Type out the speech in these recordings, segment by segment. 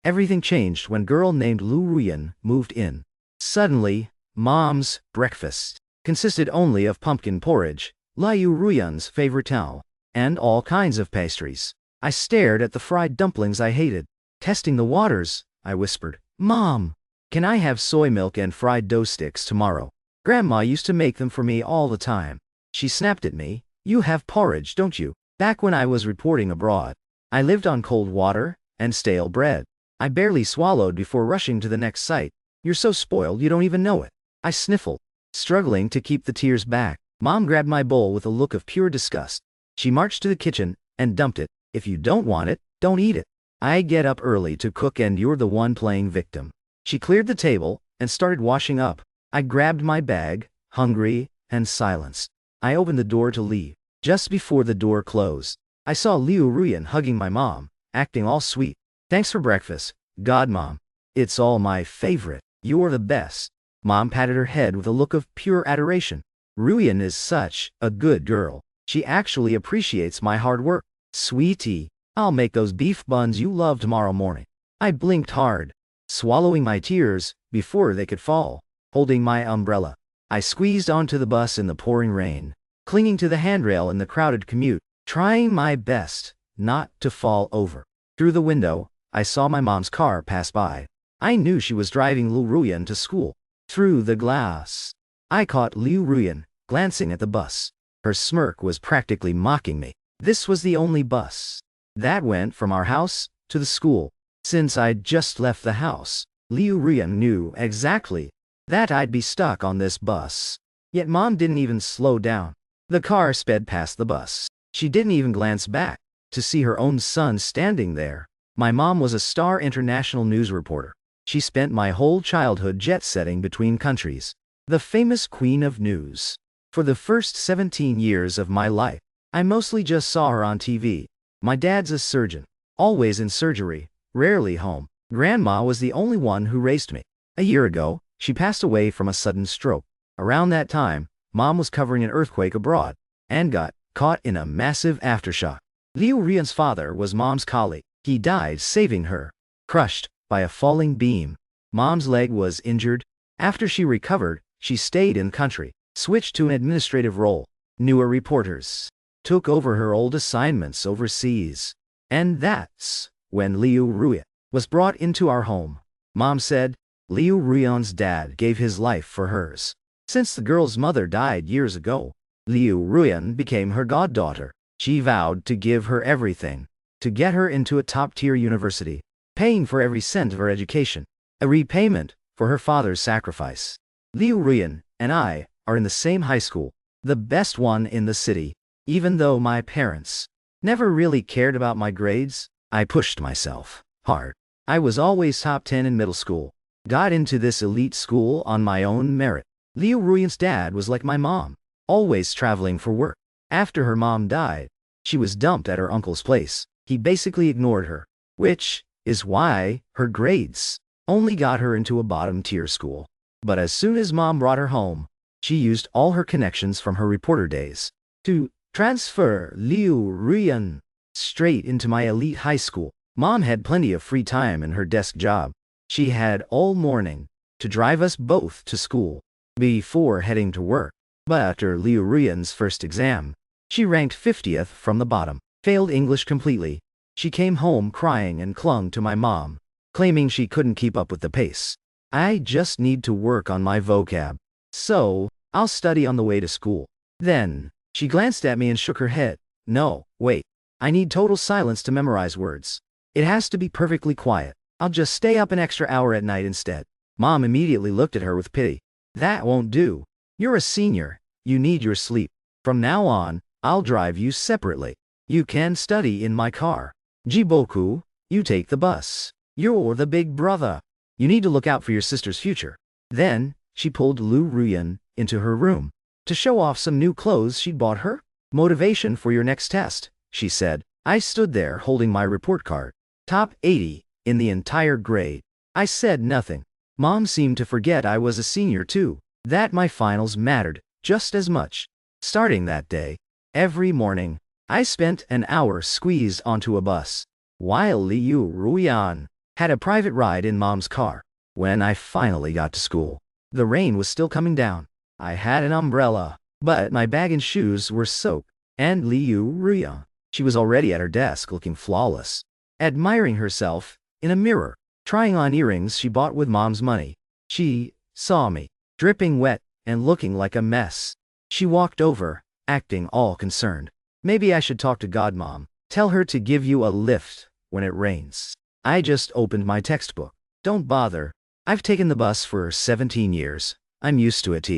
Everything changed when a girl named Lu Ruyan moved in. Suddenly, Mom's breakfast consisted only of pumpkin porridge, Liu Ruyan's favorite towel, and all kinds of pastries. I stared at the fried dumplings I hated. Testing the waters, I whispered, "Mom, can I have soy milk and fried dough sticks tomorrow? Grandma used to make them for me all the time." She snapped at me, "You have porridge, don't you?" Back when I was reporting abroad, I lived on cold water and stale bread. I barely swallowed before rushing to the next site. "You're so spoiled you don't even know it." I sniffled, struggling to keep the tears back. Mom grabbed my bowl with a look of pure disgust. She marched to the kitchen and dumped it. "If you don't want it, don't eat it. I get up early to cook and you're the one playing victim." She cleared the table and started washing up. I grabbed my bag, hungry and silenced. I opened the door to leave. Just before the door closed, I saw Liu Ruyan hugging my mom, acting all sweet. "Thanks for breakfast, Godmom. It's all my favorite. You're the best." Mom patted her head with a look of pure adoration. "Ruyan is such a good girl. She actually appreciates my hard work." "Sweetie, I'll make those beef buns you love tomorrow morning." I blinked hard, swallowing my tears before they could fall. Holding my umbrella, I squeezed onto the bus in the pouring rain, clinging to the handrail in the crowded commute, trying my best not to fall over. Through the window, I saw my mom's car pass by. I knew she was driving Liu Ruyan to school. Through the glass, I caught Liu Ruyan glancing at the bus. Her smirk was practically mocking me. This was the only bus that went from our house to the school. Since I'd just left the house, Liu Ruyan knew exactly that I'd be stuck on this bus. Yet Mom didn't even slow down. The car sped past the bus. She didn't even glance back to see her own son standing there. My mom was a star international news reporter. She spent my whole childhood jet-setting between countries. The famous queen of news. For the first 17 years of my life, I mostly just saw her on TV. My dad's a surgeon, always in surgery, rarely home. Grandma was the only one who raised me. A year ago, she passed away from a sudden stroke. Around that time, Mom was covering an earthquake abroad and got caught in a massive aftershock. Liu Ruyan's father was Mom's colleague. He died saving her, crushed by a falling beam. Mom's leg was injured. After she recovered, she stayed in the country, switched to an administrative role. Newer reporters took over her old assignments overseas. And that's when Liu Ruyan was brought into our home. Mom said, Liu Ruyan's dad gave his life for hers. Since the girl's mother died years ago, Liu Ruyan became her goddaughter. She vowed to give her everything, to get her into a top-tier university, paying for every cent of her education, a repayment for her father's sacrifice. Liu Ruyan and I are in the same high school, the best one in the city. Even though my parents never really cared about my grades, I pushed myself hard. I was always top 10 in middle school. Got into this elite school on my own merit. Liu Ruyan's dad was like my mom, always traveling for work. After her mom died, she was dumped at her uncle's place. He basically ignored her, which is why her grades only got her into a bottom-tier school. But as soon as Mom brought her home, she used all her connections from her reporter days to transfer Liu Ruyan straight into my elite high school. Mom had plenty of free time in her desk job. She had all morning to drive us both to school before heading to work. But after Liu Ruyan's first exam, she ranked 50th from the bottom, failed English completely. She came home crying and clung to my mom, claiming she couldn't keep up with the pace. I just need to work on my vocab, so I'll study on the way to school. Then, she glanced at me and shook her head. No, wait. I need total silence to memorize words. It has to be perfectly quiet. I'll just stay up an extra hour at night instead. Mom immediately looked at her with pity. That won't do. You're a senior. You need your sleep. From now on, I'll drive you separately. You can study in my car. Jiboku, you take the bus. You're the big brother. You need to look out for your sister's future. Then, she pulled Liu Ruyan into her room to show off some new clothes she'd bought her. Motivation for your next test, she said. I stood there holding my report card. Top 80 in the entire grade. I said nothing. Mom seemed to forget I was a senior too, that my finals mattered just as much. Starting that day, every morning, I spent an hour squeezed onto a bus, while Liu Ruyan Had a private ride in Mom's car. When I finally got to school, the rain was still coming down. I had an umbrella, but my bag and shoes were soaked. And Liu Ruya, she was already at her desk looking flawless, admiring herself in a mirror, trying on earrings she bought with Mom's money. She saw me, dripping wet and looking like a mess. She walked over, acting all concerned. Maybe I should talk to Godmom. Tell her to give you a lift when it rains. I just opened my textbook. Don't bother. I've taken the bus for 17 years. I'm used to it.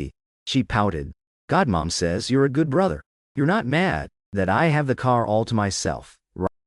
She pouted. Godmom says you're a good brother. You're not mad that I have the car all to myself.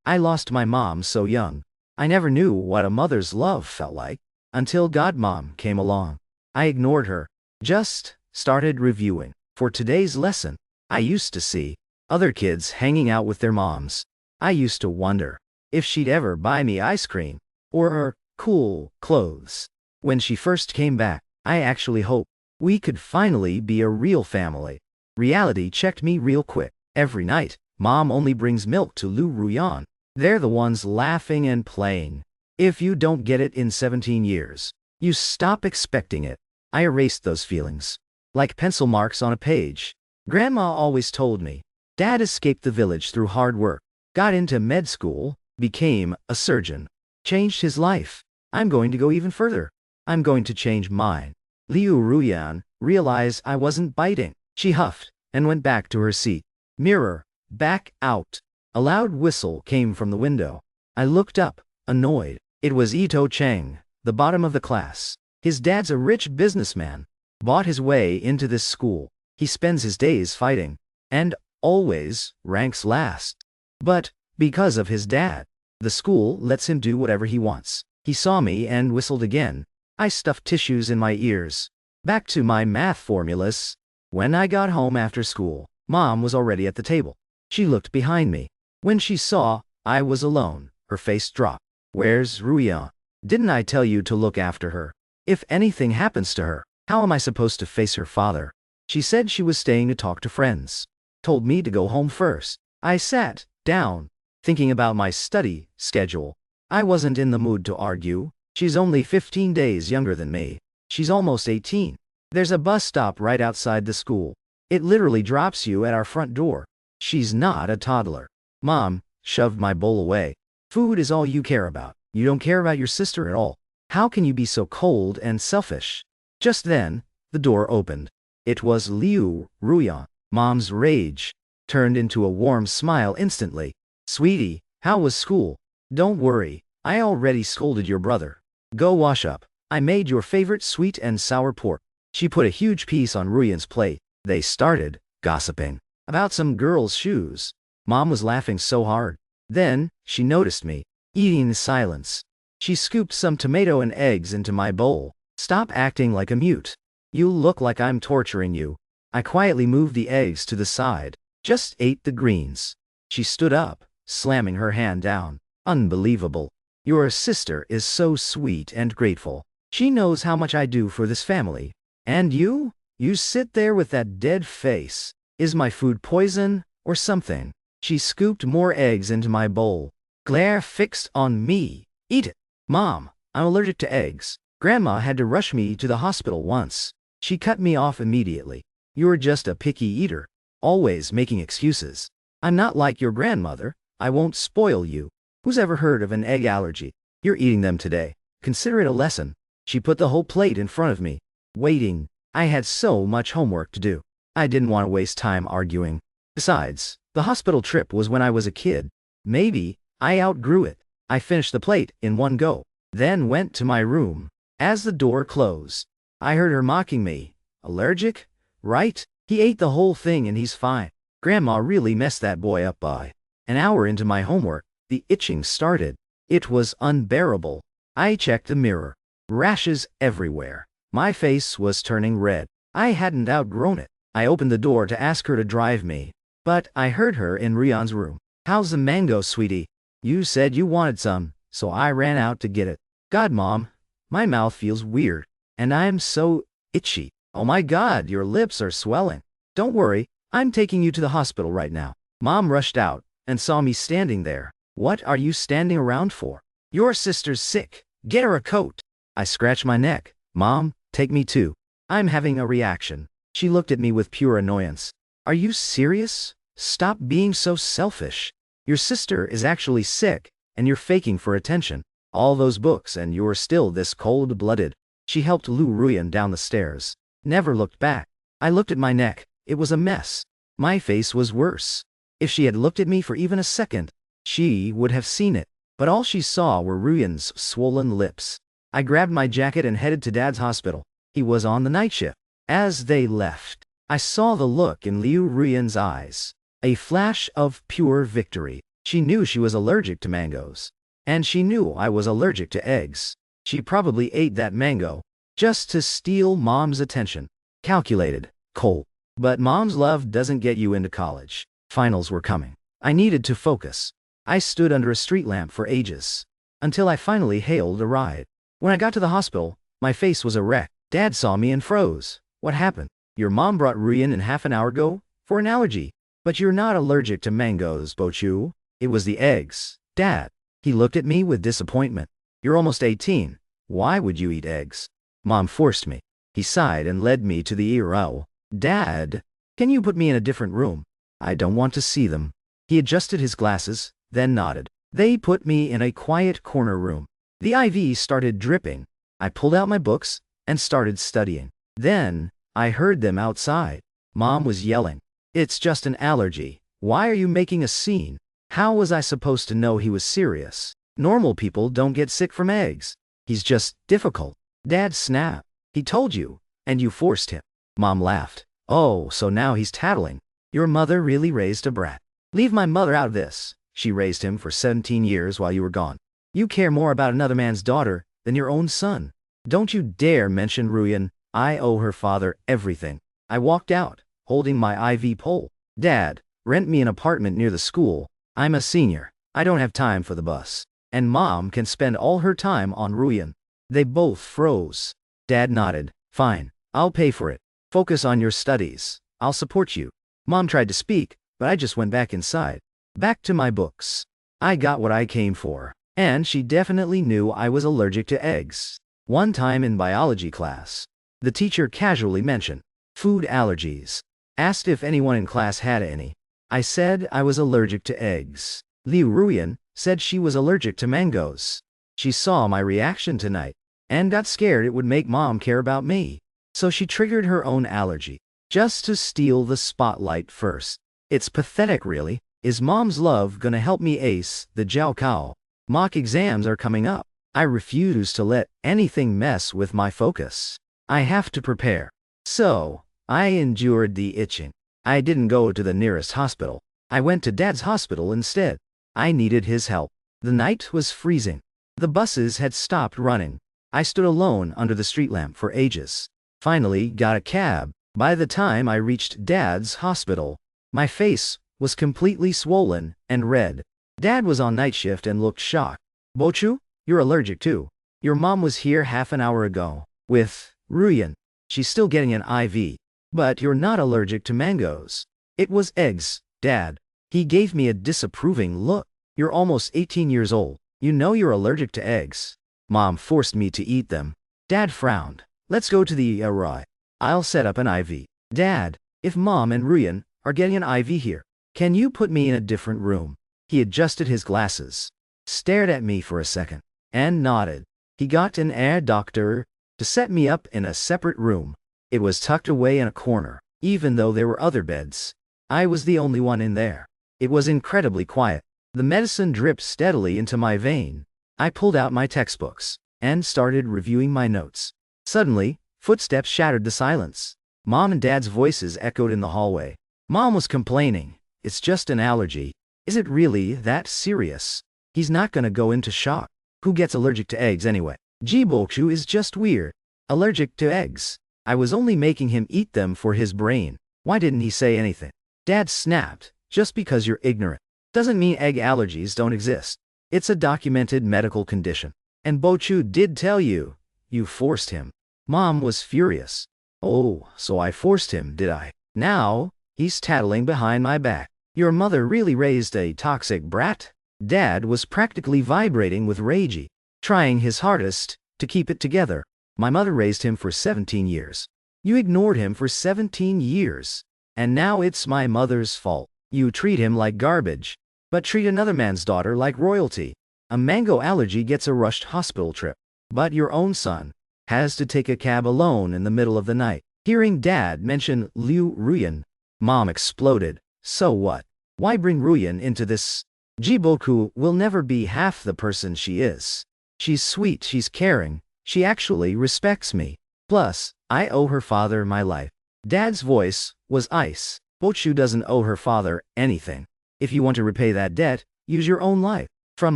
I lost my mom so young. I never knew what a mother's love felt like until Godmom came along. I ignored her. Just started reviewing. For today's lesson, I used to see other kids hanging out with their moms. I used to wonder if she'd ever buy me ice cream or cool clothes. When she first came back, I actually hoped we could finally be a real family. Reality checked me real quick. Every night, Mom only brings milk to Lu Ruyan. They're the ones laughing and playing. If you don't get it in 17 years, you stop expecting it. I erased those feelings like pencil marks on a page. Grandma always told me, Dad escaped the village through hard work, got into med school, became a surgeon, changed his life. I'm going to go even further. I'm going to change mine. Liu Ruyan realized I wasn't biting. She huffed and went back to her seat. Mirror, back out. A loud whistle came from the window. I looked up, annoyed. It was Ito Cheng, the bottom of the class. His dad's a rich businessman, bought his way into this school. He spends his days fighting, and always ranks last. But because of his dad, the school lets him do whatever he wants. He saw me and whistled again. I stuffed tissues in my ears. Back to my math formulas. When I got home after school, Mom was already at the table. She looked behind me. When she saw I was alone, her face dropped. Where's Ruya? Didn't I tell you to look after her? If anything happens to her, how am I supposed to face her father? She said she was staying to talk to friends. Told me to go home first. I sat down, thinking about my study schedule. I wasn't in the mood to argue. She's only 15 days younger than me. She's almost 18. There's a bus stop right outside the school. It literally drops you at our front door. She's not a toddler. Mom shoved my bowl away. Food is all you care about. You don't care about your sister at all. How can you be so cold and selfish? Just then, the door opened. It was Liu Ruyan. Mom's rage turned into a warm smile instantly. Sweetie, how was school? Don't worry, I already scolded your brother. Go wash up. I made your favorite sweet and sour pork. She put a huge piece on Ruyan's plate. They started gossiping about some girl's shoes. Mom was laughing so hard. Then, she noticed me, eating in silence. She scooped some tomato and eggs into my bowl. Stop acting like a mute. You look like I'm torturing you. I quietly moved the eggs to the side. Just ate the greens. She stood up, slamming her hand down. Unbelievable. Your sister is so sweet and grateful. She knows how much I do for this family. And you? You sit there with that dead face. Is my food poison or something? She scooped more eggs into my bowl. Glare fixed on me. Eat it. Mom, I'm allergic to eggs. Grandma had to rush me to the hospital once. She cut me off immediately. You're just a picky eater, always making excuses. I'm not like your grandmother. I won't spoil you. Who's ever heard of an egg allergy? You're eating them today. Consider it a lesson. She put the whole plate in front of me. Waiting. I had so much homework to do. I didn't want to waste time arguing. Besides, the hospital trip was when I was a kid. Maybe I outgrew it. I finished the plate in one go, then went to my room. As the door closed, I heard her mocking me. Allergic? Right? He ate the whole thing and he's fine. Grandma really messed that boy up by. An hour into my homework, the itching started. It was unbearable. I checked the mirror. Rashes everywhere. My face was turning red. I hadn't outgrown it. I opened the door to ask her to drive me, but I heard her in Rian's room. How's the mango, sweetie? You said you wanted some, so I ran out to get it. God, Mom, my mouth feels weird, and I'm so itchy. Oh my God, your lips are swelling. Don't worry, I'm taking you to the hospital right now. Mom rushed out and saw me standing there. What are you standing around for? Your sister's sick. Get her a coat. I scratched my neck. Mom, take me too. I'm having a reaction. She looked at me with pure annoyance. Are you serious? Stop being so selfish. Your sister is actually sick, and you're faking for attention. All those books and you're still this cold-blooded. She helped Lu Ruyan down the stairs. Never looked back. I looked at my neck. It was a mess. My face was worse. If she had looked at me for even a second, she would have seen it. But all she saw were Ruyan's swollen lips. I grabbed my jacket and headed to Dad's hospital. He was on the night shift. As they left, I saw the look in Liu Ruyan's eyes. A flash of pure victory. She knew she was allergic to mangoes. And she knew I was allergic to eggs. She probably ate that mango just to steal Mom's attention. Calculated, cold. But Mom's love doesn't get you into college. Finals were coming. I needed to focus. I stood under a street lamp for ages, until I finally hailed a ride. When I got to the hospital, my face was a wreck. Dad saw me and froze. What happened? Your mom brought Ruyan in half an hour ago for an allergy. But you're not allergic to mangoes, Bochu. It was the eggs. Dad. He looked at me with disappointment. You're almost 18. Why would you eat eggs? Mom forced me. He sighed and led me to the ER. Dad, can you put me in a different room? I don't want to see them. He adjusted his glasses, then nodded. They put me in a quiet corner room. The IV started dripping. I pulled out my books and started studying. Then, I heard them outside. Mom was yelling. It's just an allergy. Why are you making a scene? How was I supposed to know he was serious? Normal people don't get sick from eggs. He's just difficult. Dad snapped. He told you, and you forced him. Mom laughed. Oh, so now he's tattling. Your mother really raised a brat. Leave my mother out of this. She raised him for 17 years while you were gone. You care more about another man's daughter than your own son. Don't you dare mention Ruyan. I owe her father everything. I walked out, holding my IV pole. Dad, rent me an apartment near the school. I'm a senior. I don't have time for the bus. And Mom can spend all her time on Ruyan. They both froze. Dad nodded. Fine. I'll pay for it. Focus on your studies. I'll support you. Mom tried to speak, but I just went back inside. Back to my books. I got what I came for. And she definitely knew I was allergic to eggs. One time in biology class, the teacher casually mentioned food allergies. Asked if anyone in class had any. I said I was allergic to eggs. Liu Ruyan said she was allergic to mangoes. She saw my reaction tonight and got scared it would make Mom care about me. So she triggered her own allergy, just to steal the spotlight first. It's pathetic, really. Is Mom's love gonna help me ace the Jiao? Mock exams are coming up. I refuse to let anything mess with my focus. I have to prepare. So, I endured the itching. I didn't go to the nearest hospital. I went to Dad's hospital instead. I needed his help. The night was freezing. The buses had stopped running. I stood alone under the street lamp for ages. Finally got a cab. By the time I reached Dad's hospital, my face was completely swollen and red. Dad was on night shift and looked shocked. Bochu, you're allergic too. Your mom was here half an hour ago. With Ruyan. She's still getting an IV. But you're not allergic to mangoes. It was eggs, Dad. He gave me a disapproving look. You're almost 18 years old. You know you're allergic to eggs. Mom forced me to eat them. Dad frowned. Let's go to the ER. I'll set up an IV. Dad, if Mom and Ruyan are getting an IV here, can you put me in a different room? He adjusted his glasses, stared at me for a second, and nodded. He got an air doctor to set me up in a separate room. It was tucked away in a corner, even though there were other beds. I was the only one in there. It was incredibly quiet. The medicine dripped steadily into my vein. I pulled out my textbooks and started reviewing my notes. Suddenly, footsteps shattered the silence. Mom and Dad's voices echoed in the hallway. Mom was complaining. It's just an allergy. Is it really that serious? He's not gonna go into shock. Who gets allergic to eggs anyway? Jibochu is just weird. Allergic to eggs. I was only making him eat them for his brain. Why didn't he say anything? Dad snapped. Just because you're ignorant doesn't mean egg allergies don't exist. It's a documented medical condition. And Bochu did tell you. You forced him. Mom was furious. Oh, so I forced him, did I? Now, he's tattling behind my back. Your mother really raised a toxic brat? Dad was practically vibrating with rage. trying his hardest to keep it together. My mother raised him for 17 years. You ignored him for 17 years. And now it's my mother's fault. You treat him like garbage, but treat another man's daughter like royalty. A mango allergy gets a rushed hospital trip, but your own son has to take a cab alone in the middle of the night. Hearing Dad mention Liu Ruyan, Mom exploded. So what? Why bring Ruyan into this? Jiboku will never be half the person she is. She's sweet, she's caring, she actually respects me. Plus, I owe her father my life. Dad's voice was ice. Bochu doesn't owe her father anything. If you want to repay that debt, use your own life. From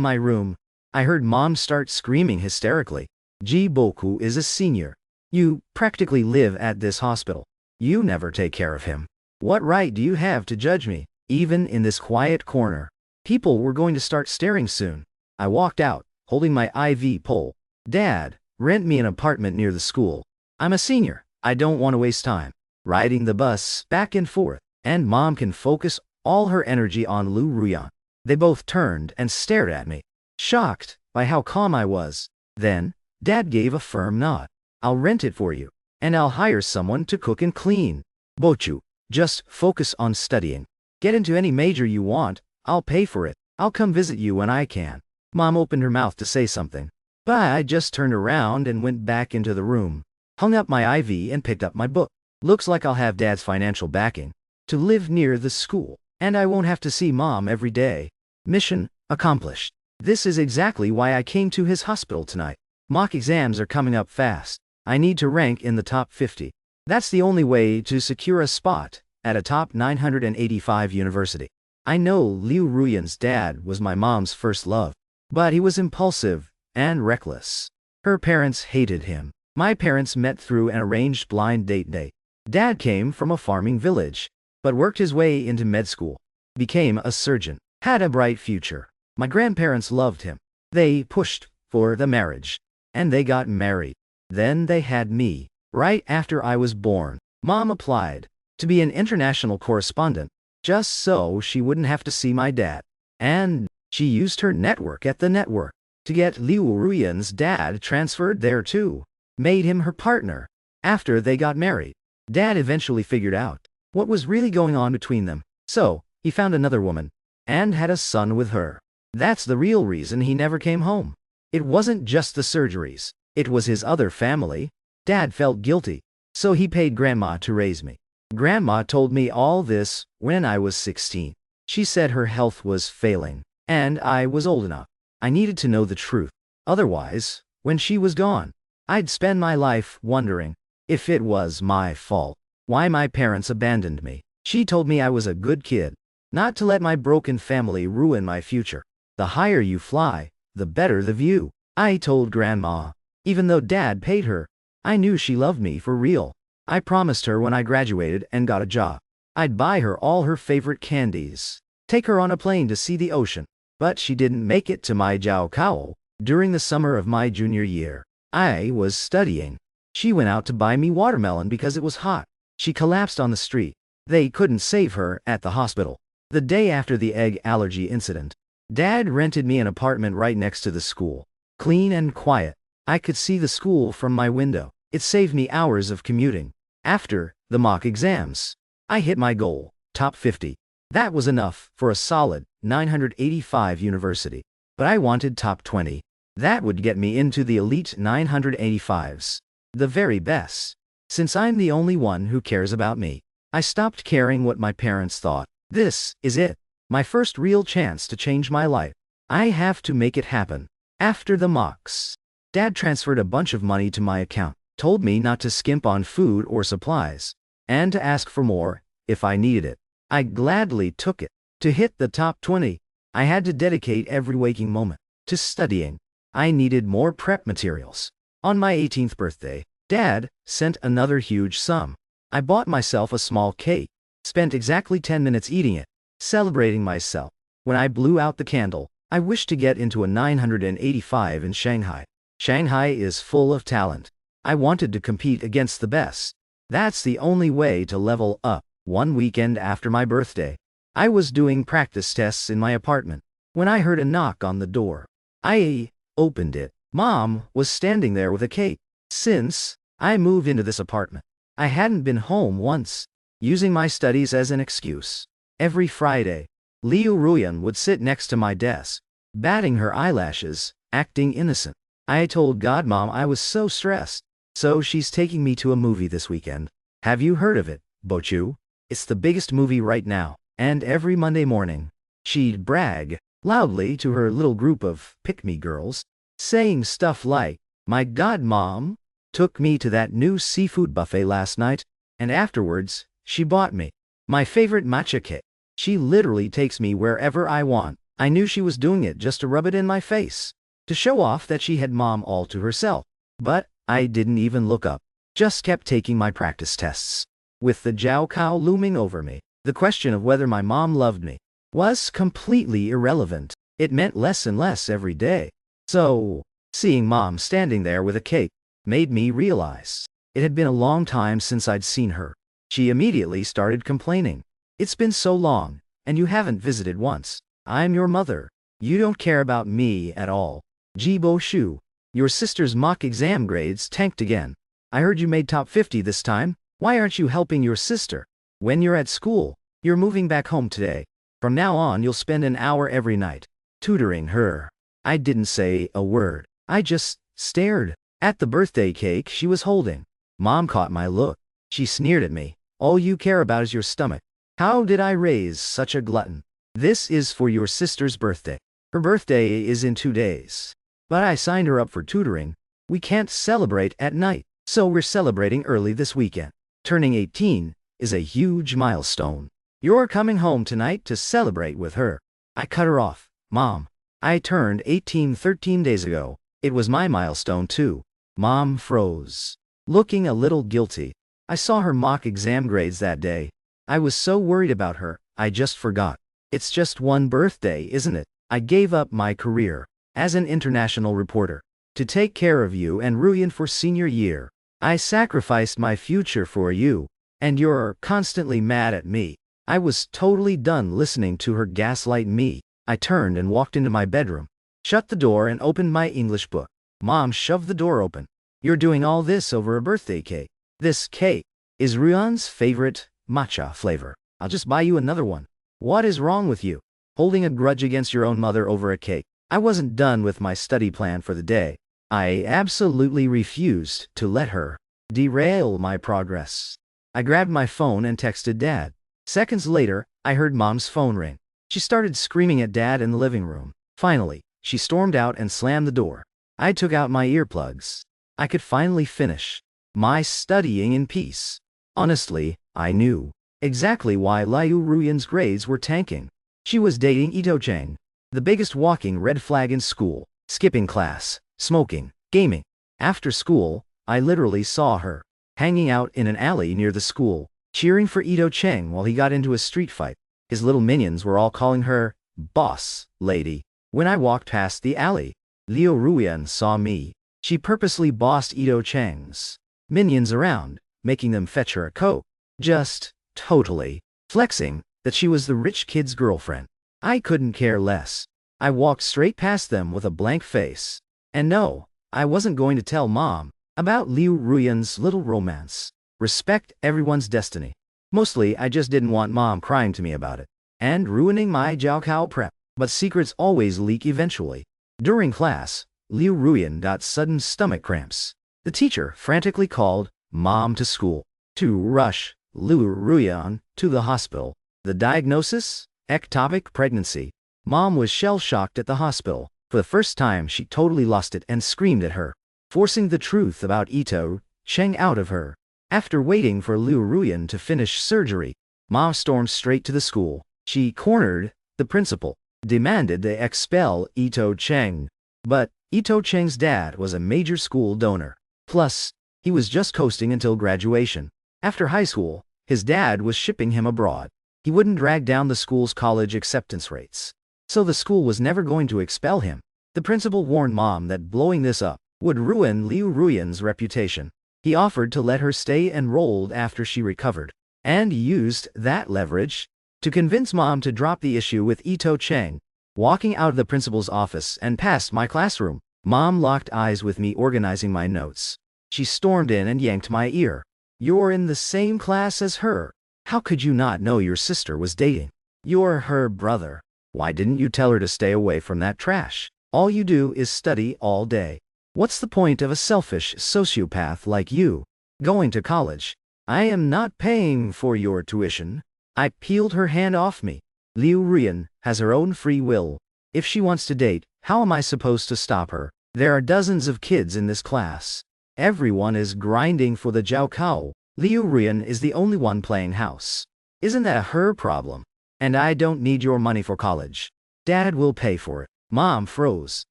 my room, I heard Mom start screaming hysterically. Jiboku is a senior. You practically live at this hospital. You never take care of him. What right do you have to judge me, even in this quiet corner? People were going to start staring soon. I walked out, holding my IV pole. Dad, rent me an apartment near the school. I'm a senior. I don't want to waste time riding the bus back and forth, and Mom can focus all her energy on Liu Ruyan. They both turned and stared at me, shocked by how calm I was. Then, Dad gave a firm nod. I'll rent it for you, and I'll hire someone to cook and clean. Bochu, just focus on studying. Get into any major you want, I'll pay for it. I'll come visit you when I can. Mom opened her mouth to say something, but I just turned around and went back into the room, hung up my IV and picked up my book. Looks like I'll have Dad's financial backing to live near the school, and I won't have to see Mom every day. Mission accomplished. This is exactly why I came to his hospital tonight. Mock exams are coming up fast. I need to rank in the top 50. That's the only way to secure a spot at a top 985 university. I know Liu Ruyan's dad was my mom's first love, but he was impulsive and reckless. Her parents hated him. My parents met through an arranged blind date. Dad came from a farming village, but worked his way into med school, became a surgeon, had a bright future. My grandparents loved him. They pushed for the marriage, and they got married. Then they had me. Right after I was born, Mom applied to be an international correspondent, just so she wouldn't have to see my dad. And she used her network at the network to get Liu Ruyan's dad transferred there too, made him her partner. After they got married, Dad eventually figured out what was really going on between them. So, he found another woman, and had a son with her. That's the real reason he never came home. It wasn't just the surgeries, it was his other family. Dad felt guilty, so he paid Grandma to raise me. Grandma told me all this when I was 16. She said her health was failing, and I was old enough. I needed to know the truth. Otherwise, when she was gone, I'd spend my life wondering if it was my fault, why my parents abandoned me. She told me I was a good kid, not to let my broken family ruin my future. The higher you fly, the better the view. I told Grandma. Even though Dad paid her, I knew she loved me for real. I promised her when I graduated and got a job, I'd buy her all her favorite candies, take her on a plane to see the ocean. But she didn't make it to my Jiaokao. During the summer of my junior year, I was studying. She went out to buy me watermelon because it was hot. She collapsed on the street. They couldn't save her at the hospital. The day after the egg allergy incident, Dad rented me an apartment right next to the school. Clean and quiet. I could see the school from my window. It saved me hours of commuting. After the mock exams, I hit my goal, top 50. That was enough for a solid 985 university. But I wanted top 20. That would get me into the elite 985s. The very best. Since I'm the only one who cares about me, I stopped caring what my parents thought. This is it. My first real chance to change my life. I have to make it happen. After the mocks, Dad transferred a bunch of money to my account, told me not to skimp on food or supplies, and to ask for more if I needed it. I gladly took it. To hit the top 20, I had to dedicate every waking moment to studying. I needed more prep materials. On my 18th birthday, Dad sent another huge sum. I bought myself a small cake, spent exactly 10 minutes eating it, celebrating myself. When I blew out the candle, I wished to get into a 985 in Shanghai. Shanghai is full of talent. I wanted to compete against the best. That's the only way to level up. One weekend after my birthday, I was doing practice tests in my apartment when I heard a knock on the door. I opened it. Mom was standing there with a cake. Since I moved into this apartment, I hadn't been home once, using my studies as an excuse. Every Friday, Liu Ruyan would sit next to my desk, batting her eyelashes, acting innocent. I told Godmom I was so stressed, so she's taking me to a movie this weekend. Have you heard of it, Bochu? It's the biggest movie right now, and every Monday morning, she'd brag loudly to her little group of pick-me girls, saying stuff like, "My Godmom took me to that new seafood buffet last night, and afterwards, she bought me my favorite matcha cake. She literally takes me wherever I want." I knew she was doing it just to rub it in my face, to show off that she had Mom all to herself. But I didn't even look up, just kept taking my practice tests. With the Jiao Kao looming over me, the question of whether my mom loved me was completely irrelevant. It meant less and less every day. So, seeing Mom standing there with a cake made me realize it had been a long time since I'd seen her. She immediately started complaining. "It's been so long, and you haven't visited once. I'm your mother. You don't care about me at all. Jibo Shu, your sister's mock exam grades tanked again. I heard you made top 50 this time. Why aren't you helping your sister? When you're at school, you're moving back home today. From now on, you'll spend an hour every night tutoring her." I didn't say a word. I just stared at the birthday cake she was holding. Mom caught my look. She sneered at me. "All you care about is your stomach. How did I raise such a glutton? This is for your sister's birthday. Her birthday is in 2 days. But I signed her up for tutoring. We can't celebrate at night, so we're celebrating early this weekend. Turning 18 is a huge milestone. You're coming home tonight to celebrate with her." I cut her off. "Mom, I turned 18 13 days ago. It was my milestone too." Mom froze, looking a little guilty. I saw her mock exam grades that day. I was so worried about her, I just forgot. "It's just one birthday, isn't it? I gave up my career as an international reporter to take care of you and Ruyan for senior year. I sacrificed my future for you, and you're constantly mad at me." I was totally done listening to her gaslight me. I turned and walked into my bedroom, shut the door and opened my English book. Mom shoved the door open. "You're doing all this over a birthday cake. This cake is Ruyan's favorite matcha flavor. I'll just buy you another one. What is wrong with you? Holding a grudge against your own mother over a cake?" I wasn't done with my study plan for the day. I absolutely refused to let her derail my progress. I grabbed my phone and texted Dad. Seconds later, I heard Mom's phone ring. She started screaming at Dad in the living room. Finally, she stormed out and slammed the door. I took out my earplugs. I could finally finish my studying in peace. Honestly, I knew exactly why Liu Ruyan's grades were tanking. She was dating Ito Cheng, the biggest walking red flag in school, skipping class, smoking, gaming. After school, I literally saw her hanging out in an alley near the school, cheering for Ito Cheng while he got into a street fight. His little minions were all calling her boss lady. When I walked past the alley, Liu Ruyan saw me. She purposely bossed Ito Cheng's minions around, making them fetch her a coat, just totally flexing that she was the rich kid's girlfriend. I couldn't care less. I walked straight past them with a blank face. And no, I wasn't going to tell Mom about Liu Ruyan's little romance. Respect everyone's destiny. Mostly, I just didn't want Mom crying to me about it and ruining my Jiao Kao prep. But secrets always leak eventually. During class, Liu Ruyan got sudden stomach cramps. The teacher frantically called Mom to school to rush Liu Ruyan to the hospital. The diagnosis? Ectopic pregnancy. Mom was shell-shocked at the hospital. For the first time, she totally lost it and screamed at her, forcing the truth about Ito Cheng out of her. After waiting for Liu Ruyan to finish surgery, Mom stormed straight to the school. She cornered the principal, demanded they expel Ito Cheng. But Ito Cheng's dad was a major school donor. Plus, he was just coasting until graduation. After high school, his dad was shipping him abroad. He wouldn't drag down the school's college acceptance rates. So the school was never going to expel him. The principal warned Mom that blowing this up would ruin Liu Ruyan's reputation. He offered to let her stay enrolled after she recovered, and used that leverage to convince Mom to drop the issue with Ito Cheng. Walking out of the principal's office and past my classroom, Mom locked eyes with me organizing my notes. She stormed in and yanked my ear. You're in the same class as her. How could you not know your sister was dating? You're her brother. Why didn't you tell her to stay away from that trash? All you do is study all day. What's the point of a selfish sociopath like you going to college? I am not paying for your tuition. I peeled her hand off me. Liu Ruyan has her own free will. If she wants to date, how am I supposed to stop her? There are dozens of kids in this class. Everyone is grinding for the Jiaokao. Liu Ruyan is the only one playing house. Isn't that her problem? And I don't need your money for college. Dad will pay for it. Mom froze,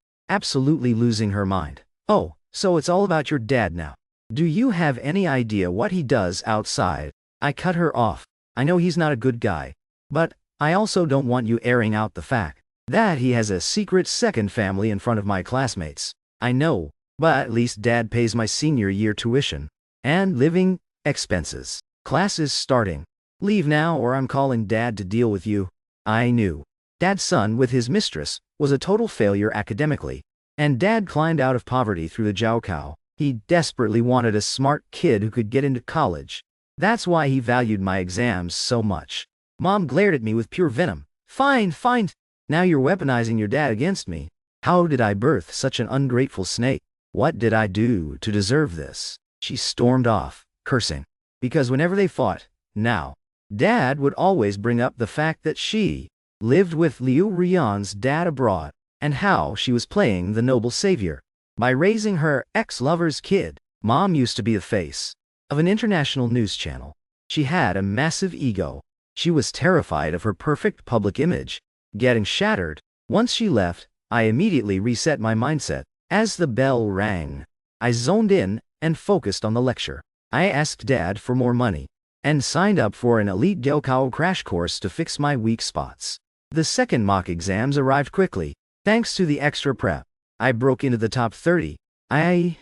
absolutely losing her mind. Oh, so it's all about your dad now. Do you have any idea what he does outside? I cut her off. I know he's not a good guy, but I also don't want you airing out the fact that he has a secret second family in front of my classmates. I know, but at least Dad pays my senior year tuition and living expenses. Class is starting. Leave now or I'm calling Dad to deal with you. I knew Dad's son with his mistress was a total failure academically, and Dad climbed out of poverty through the Jiaokao. He desperately wanted a smart kid who could get into college. That's why he valued my exams so much. Mom glared at me with pure venom. Fine, fine. Now you're weaponizing your dad against me. How did I birth such an ungrateful snake? What did I do to deserve this? She stormed off, cursing. Because whenever they fought, now, Dad would always bring up the fact that she lived with Liu Ruyan's dad abroad, and how she was playing the noble savior by raising her ex-lover's kid. Mom used to be the face of an international news channel. She had a massive ego. She was terrified of her perfect public image getting shattered. Once she left, I immediately reset my mindset. As the bell rang, I zoned in and focused on the lecture. I asked Dad for more money and signed up for an elite Jiaokao crash course to fix my weak spots. The second mock exams arrived quickly. Thanks to the extra prep, I broke into the top 30. I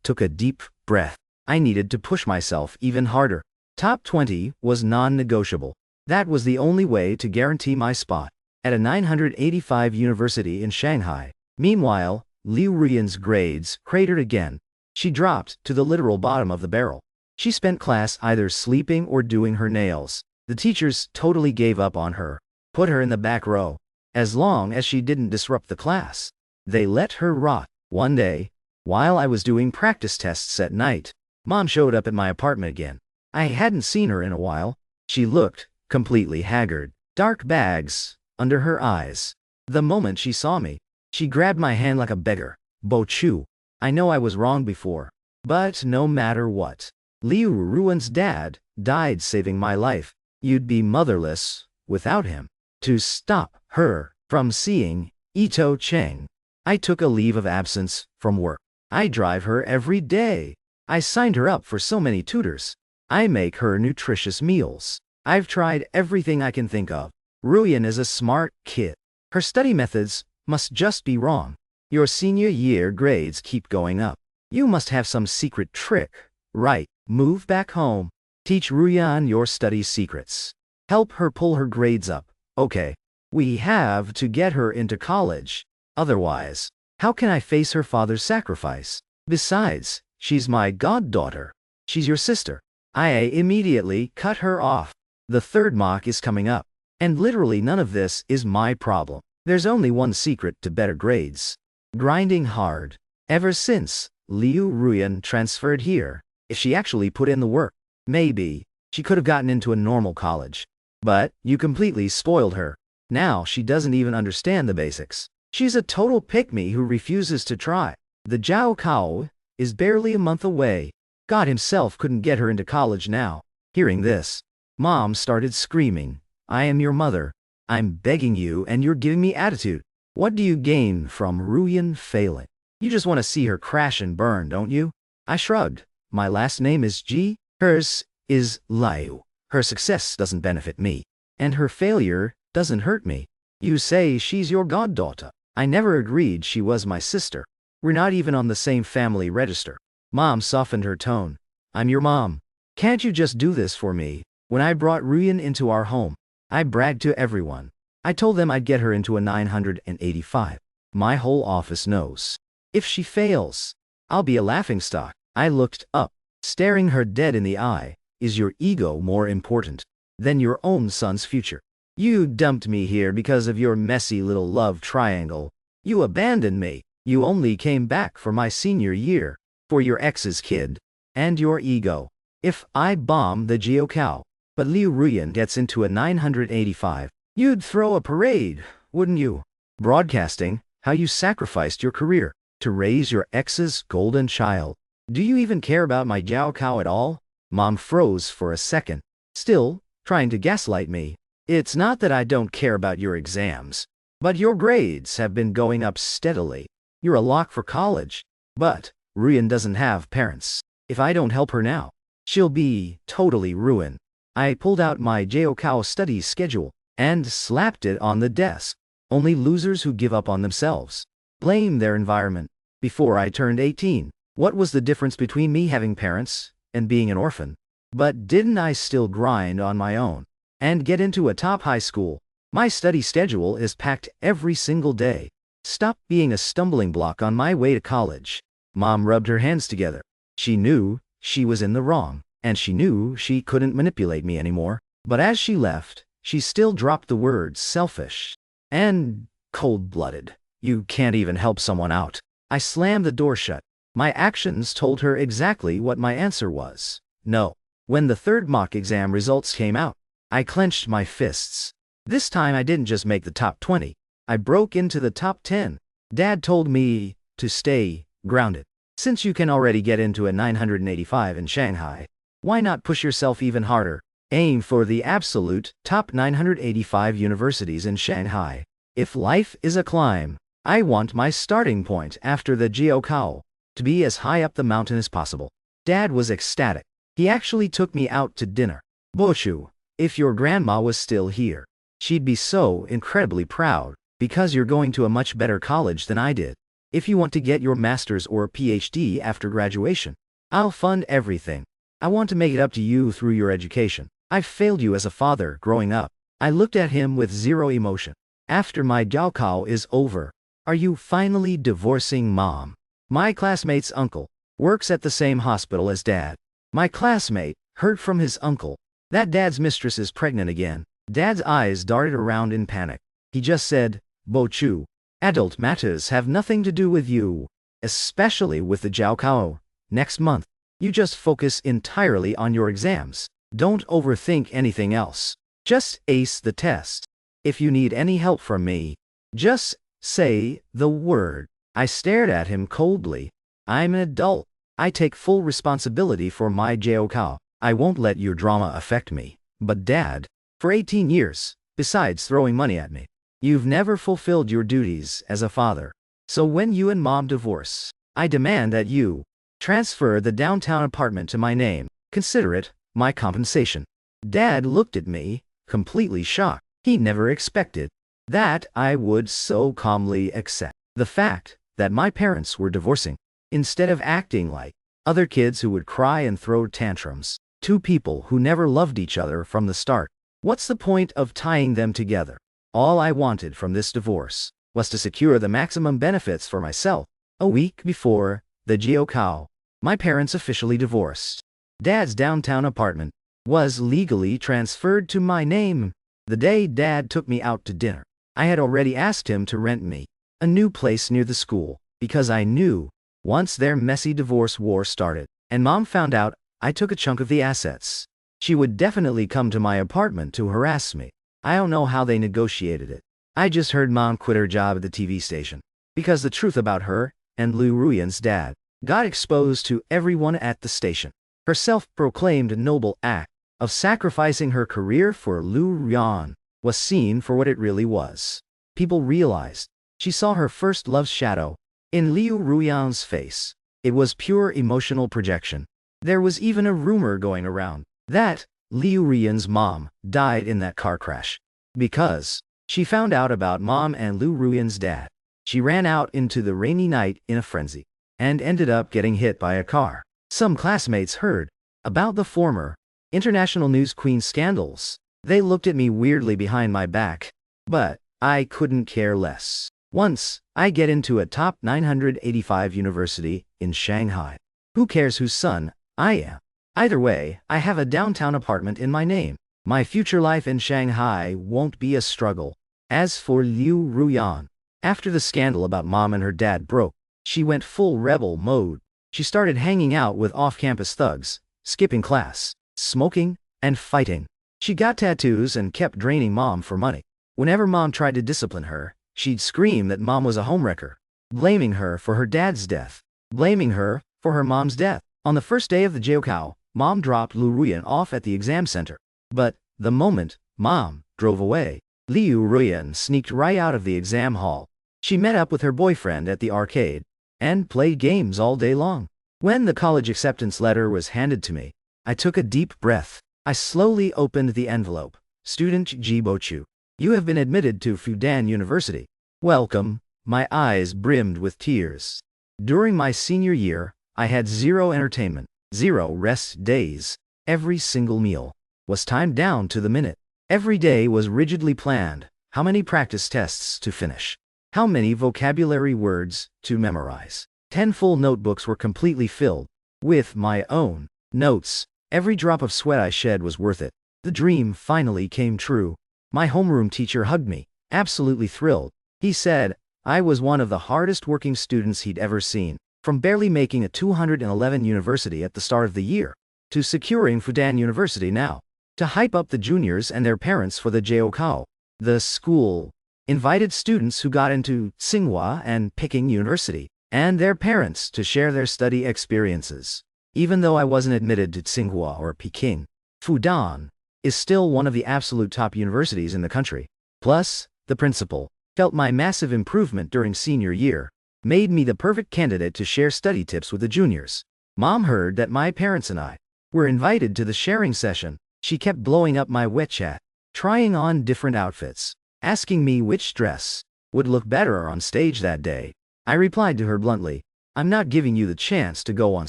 took a deep breath. I needed to push myself even harder. Top 20 was non-negotiable. That was the only way to guarantee my spot at a 985 university in Shanghai. Meanwhile, Liu Ruyan's grades cratered again. She dropped to the literal bottom of the barrel. She spent class either sleeping or doing her nails. The teachers totally gave up on her, put her in the back row. As long as she didn't disrupt the class, they let her rot. One day, while I was doing practice tests at night, Mom showed up at my apartment again. I hadn't seen her in a while. She looked completely haggard, dark bags under her eyes. The moment she saw me, she grabbed my hand like a beggar. Bo Chu, I know I was wrong before, but no matter what, Liu Ruyan's dad died saving my life. You'd be motherless without him. To stop her from seeing Ito Cheng, I took a leave of absence from work. I drive her every day. I signed her up for so many tutors. I make her nutritious meals. I've tried everything I can think of. Ruyan is a smart kid. Her study methods must just be wrong. Your senior year grades keep going up. You must have some secret trick, right? Move back home. Teach Ruyan your study secrets. Help her pull her grades up. Okay. We have to get her into college. Otherwise, how can I face her father's sacrifice? Besides, she's my goddaughter. She's your sister. I immediately cut her off. The third mock is coming up, and literally none of this is my problem. There's only one secret to better grades. Grinding hard. Ever since Liu Ruyan transferred here, if she actually put in the work, maybe she could have gotten into a normal college. But you completely spoiled her. Now she doesn't even understand the basics. She's a total pick-me who refuses to try. The Jiaokao is barely a month away. God himself couldn't get her into college now. Hearing this, Mom started screaming. I am your mother. I'm begging you and you're giving me attitude. What do you gain from Ruyan failing? You just want to see her crash and burn, don't you? I shrugged. My last name is Ji. Hers is Liu. Her success doesn't benefit me, and her failure doesn't hurt me. You say she's your goddaughter. I never agreed she was my sister. We're not even on the same family register. Mom softened her tone. I'm your mom. Can't you just do this for me? When I brought Ruyan into our home, I bragged to everyone. I told them I'd get her into a 985. My whole office knows. If she fails, I'll be a laughingstock. I looked up, staring her dead in the eye. Is your ego more important than your own son's future? You dumped me here because of your messy little love triangle. You abandoned me. You only came back for my senior year, for your ex's kid, and your ego. If I bomb the Jiao, but Liu Ruyan gets into a 985, you'd throw a parade, wouldn't you? Broadcasting how you sacrificed your career to raise your ex's golden child. Do you even care about my Jiao at all? Mom froze for a second, still trying to gaslight me. It's not that I don't care about your exams, but your grades have been going up steadily. You're a lock for college. But Ruyan doesn't have parents. If I don't help her now, she'll be totally ruined. I pulled out my Jiao study schedule and slapped it on the desk. Only losers who give up on themselves blame their environment. Before I turned 18, what was the difference between me having parents and being an orphan? But didn't I still grind on my own and get into a top high school? My study schedule is packed every single day. Stop being a stumbling block on my way to college. Mom rubbed her hands together. She knew she was in the wrong, and she knew she couldn't manipulate me anymore. But as she left, she still dropped the words selfish and cold-blooded. You can't even help someone out. I slammed the door shut. My actions told her exactly what my answer was. No. When the third mock exam results came out, I clenched my fists. This time I didn't just make the top 20. I broke into the top 10. Dad told me to stay grounded. Since you can already get into a 985 in Shanghai, why not push yourself even harder? Aim for the absolute top 985 universities in Shanghai. If life is a climb, I want my starting point after the Jiao to be as high up the mountain as possible. Dad was ecstatic. He actually took me out to dinner. Bochu, if your grandma was still here, she'd be so incredibly proud, because you're going to a much better college than I did. If you want to get your master's or PhD after graduation, I'll fund everything. I want to make it up to you through your education. I've failed you as a father growing up. I looked at him with zero emotion. After my Jiao is over, are you finally divorcing Mom? My classmate's uncle works at the same hospital as Dad. My classmate heard from his uncle that Dad's mistress is pregnant again. Dad's eyes darted around in panic. He just said, Bochu, adult matters have nothing to do with you, especially with the Jiao. Next month, you just focus entirely on your exams. Don't overthink anything else. Just ace the test. If you need any help from me, just say the word. I stared at him coldly. I'm an adult. I take full responsibility for my Jiao. I won't let your drama affect me. But Dad, for 18 years, besides throwing money at me, you've never fulfilled your duties as a father. So when you and Mom divorce, I demand that you transfer the downtown apartment to my name. Consider it my compensation. Dad looked at me, completely shocked. He never expected that I would so calmly accept the fact that my parents were divorcing, instead of acting like other kids who would cry and throw tantrums. Two people who never loved each other from the start. What's the point of tying them together? All I wanted from this divorce was to secure the maximum benefits for myself. A week before the Jiao, my parents officially divorced. Dad's downtown apartment was legally transferred to my name. The day Dad took me out to dinner, I had already asked him to rent me a new place near the school, because I knew once their messy divorce war started, and Mom found out I took a chunk of the assets, she would definitely come to my apartment to harass me. I don't know how they negotiated it. I just heard Mom quit her job at the TV station, because the truth about her and Liu Ruyan's dad got exposed to everyone at the station. Her self-proclaimed noble act of sacrificing her career for Liu Ruyan was seen for what it really was. People realized she saw her first love's shadow in Liu Ruyan's face. It was pure emotional projection. There was even a rumor going around that Liu Ruyan's mom died in that car crash. Because she found out about Mom and Liu Ruyan's dad, she ran out into the rainy night in a frenzy and ended up getting hit by a car. Some classmates heard about the former international news queen scandals. They looked at me weirdly behind my back, but I couldn't care less. Once, I get into a top 985 university in Shanghai. Who cares whose son I am? Either way, I have a downtown apartment in my name. My future life in Shanghai won't be a struggle. As for Liu Ruyan, after the scandal about mom and her dad broke, she went full rebel mode. She started hanging out with off-campus thugs, skipping class, smoking, and fighting. She got tattoos and kept draining mom for money. Whenever mom tried to discipline her, she'd scream that mom was a homewrecker, blaming her for her dad's death, blaming her for her mom's death. On the first day of the Jiaokao, mom dropped Liu Ruyan off at the exam center. But, the moment mom drove away, Liu Ruyan sneaked right out of the exam hall. She met up with her boyfriend at the arcade, and played games all day long. When the college acceptance letter was handed to me, I took a deep breath. I slowly opened the envelope. Student Ji Bochu, you have been admitted to Fudan University. Welcome. My eyes brimmed with tears. During my senior year, I had zero entertainment, zero rest days. Every single meal was timed down to the minute. Every day was rigidly planned. How many practice tests to finish? How many vocabulary words to memorize? 10 full notebooks were completely filled with my own notes. Every drop of sweat I shed was worth it. The dream finally came true. My homeroom teacher hugged me, absolutely thrilled. He said I was one of the hardest working students he'd ever seen. From barely making a 211 university at the start of the year, to securing Fudan University now, to hype up the juniors and their parents for the Jiaokao. The school invited students who got into Tsinghua and Peking University, and their parents to share their study experiences. Even though I wasn't admitted to Tsinghua or Peking, Fudan is still one of the absolute top universities in the country. Plus, the principal felt my massive improvement during senior year made me the perfect candidate to share study tips with the juniors. Mom heard that my parents and I were invited to the sharing session. She kept blowing up my WeChat, trying on different outfits, asking me which dress would look better on stage that day. I replied to her bluntly, I'm not giving you the chance to go on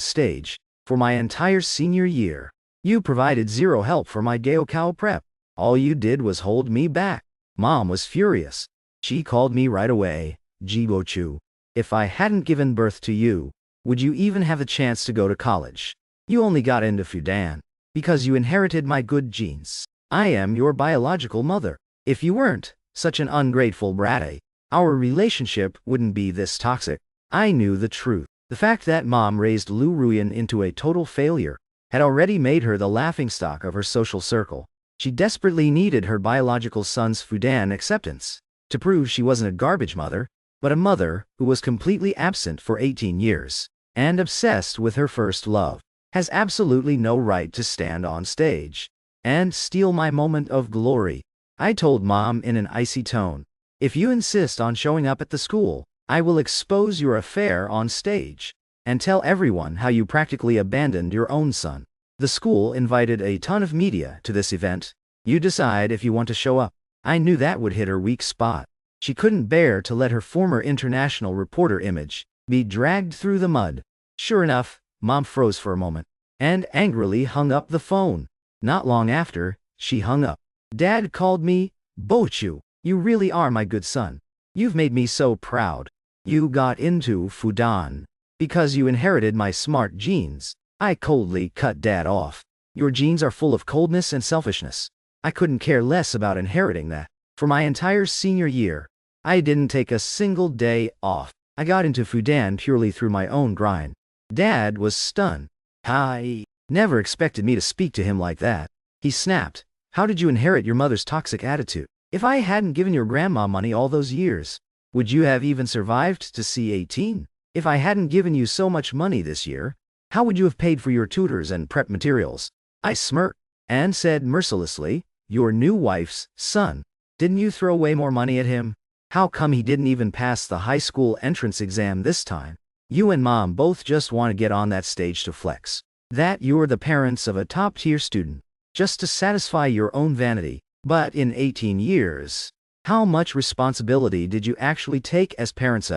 stage. For my entire senior year, you provided zero help for my Jiaokao prep. All you did was hold me back. Mom was furious. She called me right away. Ji Bochu, if I hadn't given birth to you, would you even have a chance to go to college? You only got into Fudan because you inherited my good genes. I am your biological mother. If you weren't such an ungrateful brat, our relationship wouldn't be this toxic. I knew the truth. The fact that mom raised Liu Ruyan into a total failure had already made her the laughingstock of her social circle. She desperately needed her biological son's Fudan acceptance to prove she wasn't a garbage mother, but a mother who was completely absent for 18 years and obsessed with her first love. Has absolutely no right to stand on stage and steal my moment of glory. I told mom in an icy tone, if you insist on showing up at the school, I will expose your affair on stage and tell everyone how you practically abandoned your own son. The school invited a ton of media to this event. You decide if you want to show up. I knew that would hit her weak spot. She couldn't bear to let her former international reporter image be dragged through the mud. Sure enough, mom froze for a moment and angrily hung up the phone. Not long after, she hung up. Dad called me, Bochu, you really are my good son. You've made me so proud. You got into Fudan because you inherited my smart genes. I coldly cut Dad off. Your genes are full of coldness and selfishness. I couldn't care less about inheriting that. For my entire senior year, I didn't take a single day off. I got into Fudan purely through my own grind. Dad was stunned. I never expected me to speak to him like that. He snapped. How did you inherit your mother's toxic attitude? If I hadn't given your grandma money all those years, would you have even survived to see 18? If I hadn't given you so much money this year, how would you have paid for your tutors and prep materials? I smirked and said mercilessly, your new wife's son. Didn't you throw way more money at him? How come he didn't even pass the high school entrance exam this time? You and mom both just want to get on that stage to flex that you're the parents of a top-tier student, just to satisfy your own vanity. But in 18 years, how much responsibility did you actually take as parents?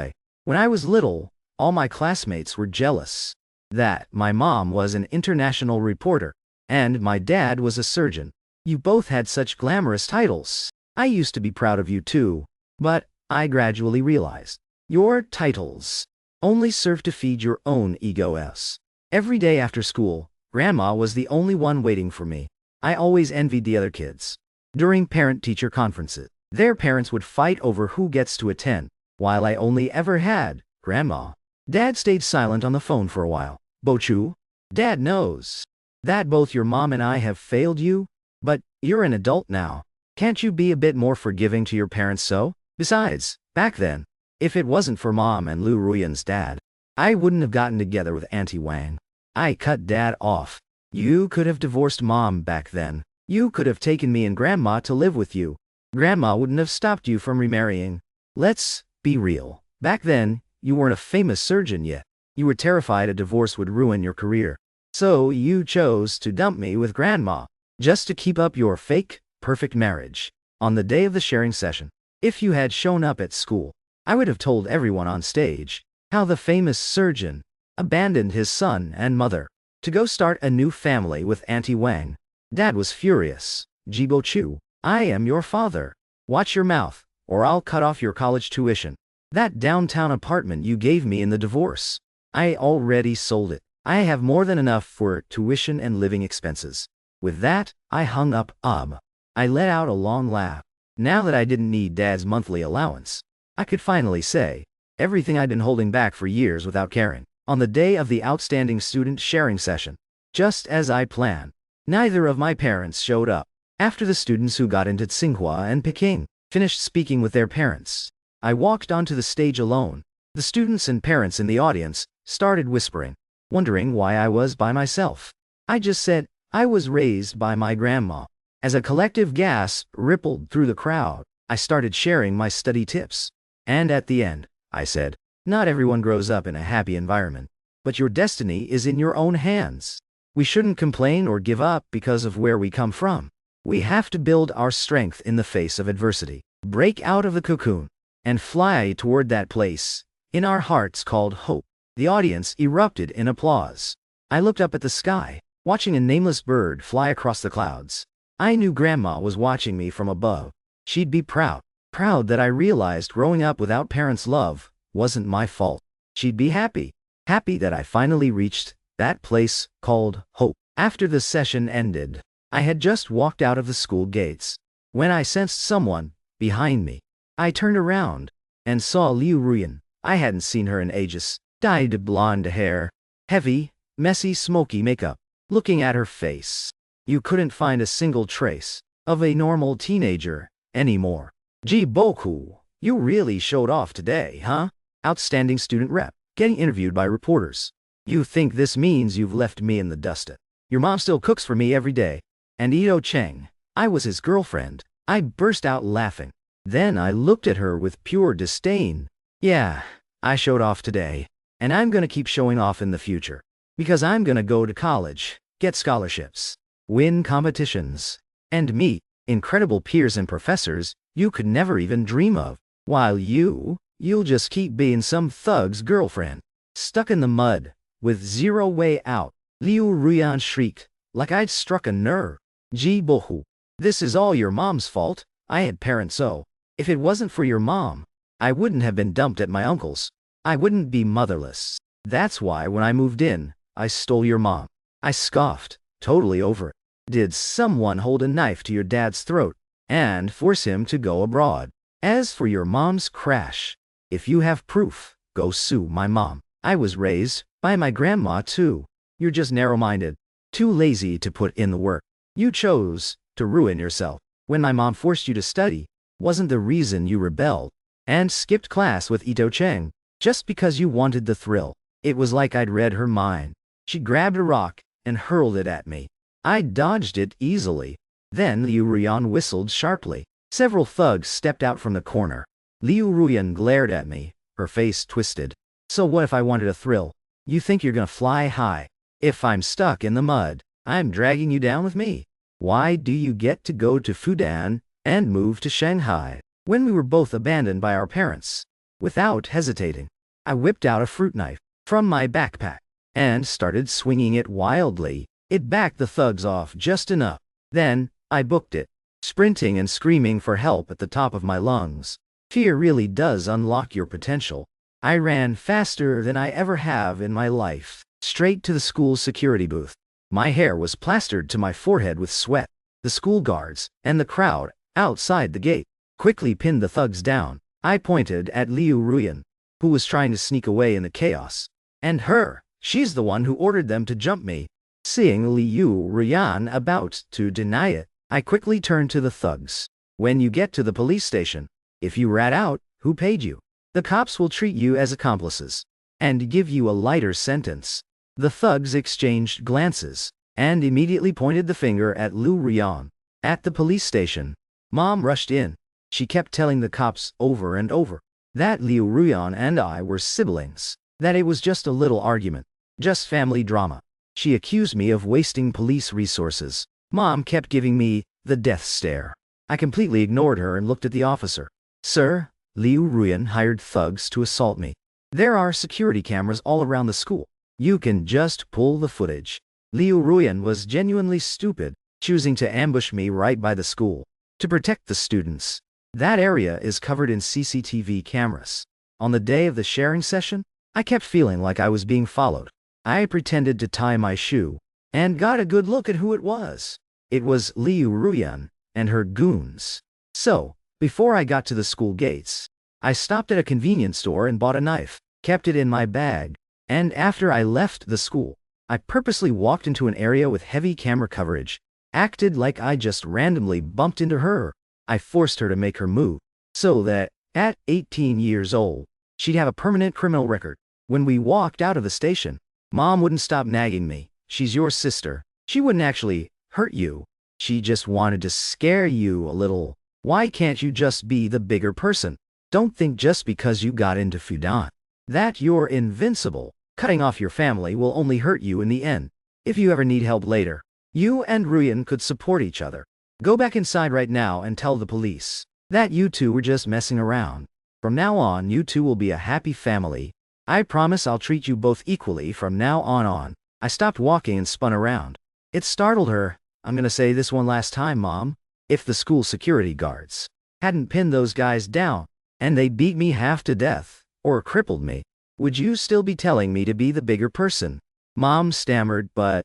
When I was little, all my classmates were jealous that my mom was an international reporter and my dad was a surgeon. You both had such glamorous titles. I used to be proud of you too, but I gradually realized. Your titles only serve to feed your own egos. Every day after school, Grandma was the only one waiting for me. I always envied the other kids. During parent-teacher conferences, their parents would fight over who gets to attend, while I only ever had Grandma. Dad stayed silent on the phone for a while. Bochu, Dad knows that both your mom and I have failed you, but you're an adult now. Can't you be a bit more forgiving to your parents so? Besides, back then, if it wasn't for Mom and Lu Ruyan's dad, I wouldn't have gotten together with Auntie Wang. I cut Dad off. You could have divorced Mom back then. You could have taken me and Grandma to live with you. Grandma wouldn't have stopped you from remarrying. Let's be real. Back then, you weren't a famous surgeon yet. You were terrified a divorce would ruin your career. So you chose to dump me with Grandma, just to keep up your fake, perfect marriage. On the day of the sharing session, if you had shown up at school, I would have told everyone on stage how the famous surgeon abandoned his son and mother to go start a new family with Auntie Wang. Dad was furious. Jibo Chu, I am your father. Watch your mouth, or I'll cut off your college tuition. That downtown apartment you gave me in the divorce, I already sold it. I have more than enough for tuition and living expenses. With that, I hung up. I let out a long laugh. Now that I didn't need Dad's monthly allowance, I could finally say everything I'd been holding back for years without caring. On the day of the outstanding student sharing session, just as I planned, neither of my parents showed up. After the students who got into Tsinghua and Peking finished speaking with their parents, I walked onto the stage alone. The students and parents in the audience started whispering, wondering why I was by myself. I just said, I was raised by my grandma. As a collective gasp rippled through the crowd, I started sharing my study tips. And at the end, I said, not everyone grows up in a happy environment, but your destiny is in your own hands. We shouldn't complain or give up because of where we come from. We have to build our strength in the face of adversity, break out of the cocoon, and fly toward that place in our hearts called hope. The audience erupted in applause. I looked up at the sky, watching a nameless bird fly across the clouds. I knew Grandma was watching me from above. She'd be proud that I realized growing up without parents' love wasn't my fault. She'd be happy that I finally reached that place called hope. After the session ended, I had just walked out of the school gates when I sensed someone behind me. I turned around and saw Liu Ruyan. I hadn't seen her in ages. Dyed blonde hair, heavy, messy, smoky makeup. Looking at her face, you couldn't find a single trace of a normal teenager anymore. Ji Boku, you really showed off today, huh? Outstanding student rep, getting interviewed by reporters. You think this means you've left me in the dust? Your mom still cooks for me every day. And Ito Cheng, I was his girlfriend. I burst out laughing. Then I looked at her with pure disdain. Yeah, I showed off today. And I'm gonna keep showing off in the future. Because I'm gonna go to college, get scholarships, win competitions, and meet incredible peers and professors you could never even dream of. While you'll just keep being some thug's girlfriend, stuck in the mud, with zero way out. Liu Ruyan shrieked, like I'd struck a nerve. Ji Bohu, this is all your mom's fault. I had parents so. If it wasn't for your mom, I wouldn't have been dumped at my uncle's. I wouldn't be motherless. That's why when I moved in, I stole your mom. I scoffed, totally over it. Did someone hold a knife to your dad's throat and force him to go abroad? As for your mom's crash, if you have proof, go sue my mom. I was raised by my grandma too. You're just narrow-minded, too lazy to put in the work. You chose to ruin yourself. When my mom forced you to study, wasn't the reason you rebelled and skipped class with Ito Cheng just because you wanted the thrill. It was like I'd read her mind. She grabbed a rock and hurled it at me. I dodged it easily. Then Liu Ruyan whistled sharply. Several thugs stepped out from the corner. Liu Ruyan glared at me, her face twisted. So what if I wanted a thrill? You think you're gonna fly high? If I'm stuck in the mud, I'm dragging you down with me. Why do you get to go to Fudan and move to Shanghai when we were both abandoned by our parents? Without hesitating, I whipped out a fruit knife from my backpack and started swinging it wildly. It backed the thugs off just enough. Then, I booked it, sprinting and screaming for help at the top of my lungs. Fear really does unlock your potential. I ran faster than I ever have in my life, straight to the school's security booth. My hair was plastered to my forehead with sweat. The school guards and the crowd outside the gate quickly pinned the thugs down. I pointed at Liu Ruyan, who was trying to sneak away in the chaos. And her, she's the one who ordered them to jump me. Seeing Liu Ruyan about to deny it, I quickly turned to the thugs. When you get to the police station, if you rat out who paid you, the cops will treat you as accomplices and give you a lighter sentence. The thugs exchanged glances and immediately pointed the finger at Liu Ruyan. At the police station, Mom rushed in. She kept telling the cops over and over that Liu Ruyan and I were siblings, that it was just a little argument, just family drama. She accused me of wasting police resources. Mom kept giving me the death stare. I completely ignored her and looked at the officer. Sir, Liu Ruyan hired thugs to assault me. There are security cameras all around the school. You can just pull the footage. Liu Ruyan was genuinely stupid, choosing to ambush me right by the school. To protect the students. That area is covered in CCTV cameras. On the day of the sharing session, I kept feeling like I was being followed. I pretended to tie my shoe and got a good look at who it was. It was Liu Ruyan and her goons. So, before I got to the school gates, I stopped at a convenience store and bought a knife, kept it in my bag, and after I left the school, I purposely walked into an area with heavy camera coverage, acted like I just randomly bumped into her. I forced her to make her move, so that, at 18 years old, she'd have a permanent criminal record. When we walked out of the station, Mom wouldn't stop nagging me. She's your sister. She wouldn't actually hurt you. She just wanted to scare you a little. Why can't you just be the bigger person? Don't think just because you got into Fudan that you're invincible. Cutting off your family will only hurt you in the end. If you ever need help later, you and Ruyan could support each other. Go back inside right now and tell the police that you two were just messing around. From now on, you two will be a happy family. I promise I'll treat you both equally from now on. I stopped walking and spun around. It startled her. I'm gonna say this one last time, Mom. If the school security guards hadn't pinned those guys down, and they beat me half to death, or crippled me, would you still be telling me to be the bigger person? Mom stammered, but